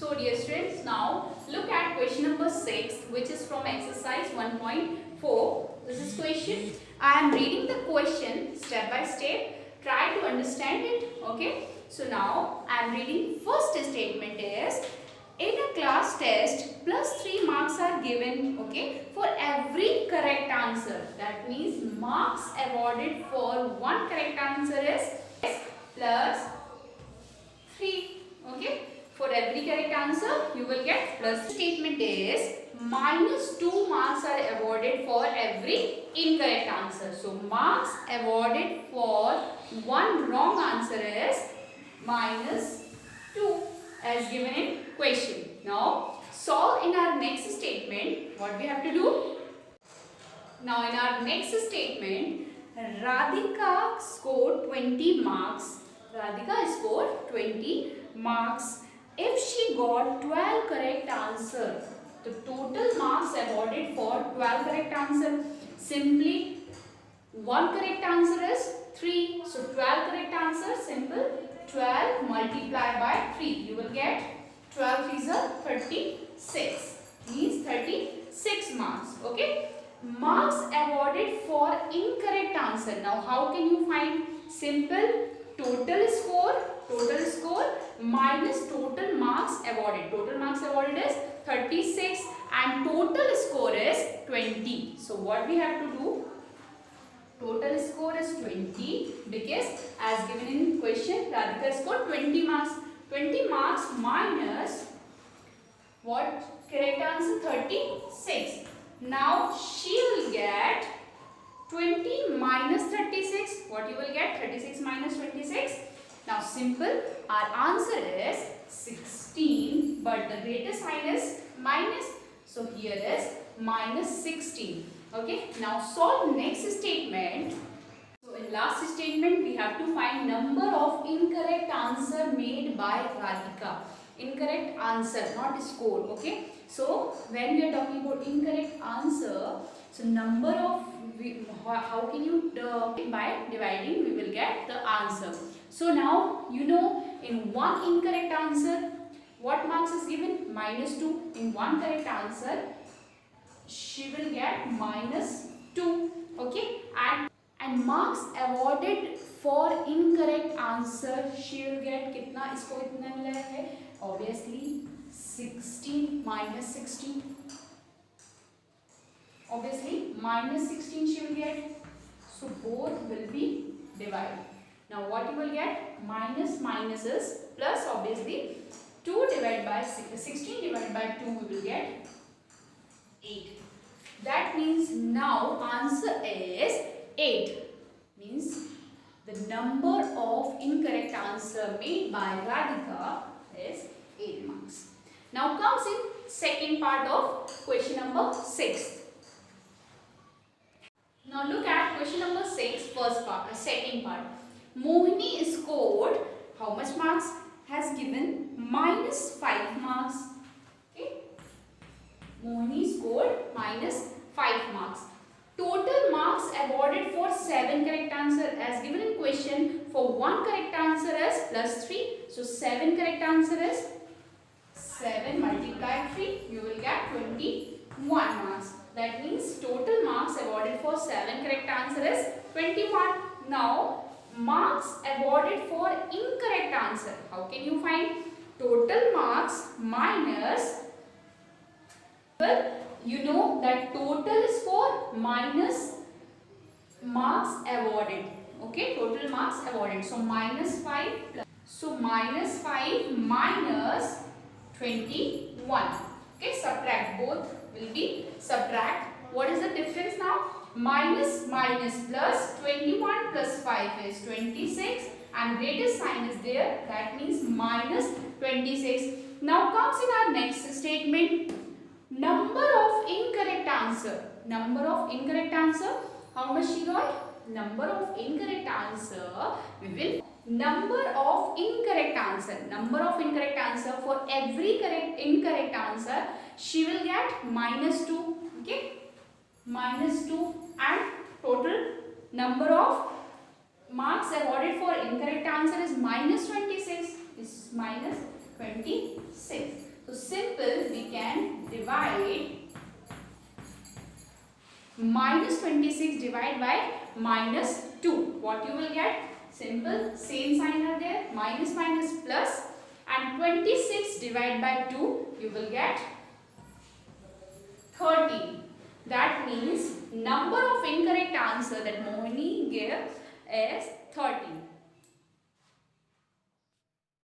So dear students, now look at question number 6, which is from exercise 1.4. This is question. I am reading the question step by step. Try to understand it. Okay. So now I am reading. First statement is, in a class test, plus 3 marks are given, okay, for every correct answer. That means marks awarded for one correct answer is plus 3. Okay. For every correct answer, you will get plus. Statement is minus 2 marks are awarded for every incorrect answer. So marks awarded for one wrong answer is minus 2 as given in question. Now solve in our next statement. What we have to do? Now in our next statement, Radhika scored 20 marks. Radhika scored 20 marks. If she got 12 correct answers, the total marks awarded for 12 correct answers, simply one correct answer is 3. So 12 correct answers, simple, 12 multiplied by 3. You will get 12 is a 36. Means 36 marks. Okay. Marks awarded for incorrect answer. Now how can you find? Simple, total score minus total marks awarded. Total marks awarded is 36 and total score is 20. So what we have to do? Total score is 20 because as given in question, Radhika scored 20 marks. 20 marks minus what? Correct answer 36. Now she will get 20 minus 36. What you will get? 36 minus 26. Now simple, our answer is 16, but the greater sign is minus. So here is minus 16. Okay. Now solve next statement. So in last statement, we have to find number of incorrect answer made by Radhika. Incorrect answer, not score. Okay. So when we are talking about incorrect answer, so number of, how can you by dividing we will get the answer. So now you know in one incorrect answer what marks is given? Minus 2. In one correct answer she will get minus 2. Okay. And marks awarded for incorrect answer she will get कितना? इसको कितना मिला है? Obviously 16 minus 16. Obviously minus 16 she will get. So both will be divided. Now what you will get? Minus minus is plus. Obviously 2 divided by 16 divided by 2 we will get 8. That means now answer is 8. Means the number of incorrect answer made by Radhika is 8 marks. Now comes in second part of question number 6. Now look at question number 6, first part, second part. Mohini scored how much marks? Has given minus 5 marks. Okay. Mohini scored minus 5 marks. Total marks awarded for 7 correct answer. As given in question, for 1 correct answer is plus 3. So 7 correct answer is 7 multiplied 3. You will get 21 marks. That means total marks awarded for 7 correct answer is 21. Now marks awarded for incorrect answer. How can you find? Total marks minus, well, you know that total score minus marks awarded. Okay, total marks awarded. So minus 5 plus. So minus 5 minus 21. Okay, subtract. Both will be subtract. What is the difference now? Minus minus plus 21 plus 5 is 26 and greater sign is there. That means minus 26. Now comes in our next statement. Number of incorrect answer. Number of incorrect answer. How much she got? Number of incorrect answer. We will number of incorrect answer. Number of incorrect answer for every incorrect answer she will get minus 2. Okay. Minus 2 and total number of marks awarded for incorrect answer is minus 26. Is minus 26. So simple, we can divide minus 26 divided by minus 2. What you will get? Simple, same sign are there, minus minus plus, and 26 divided by 2, you will get 13. That means number of incorrect answer that Mohini gave is 13.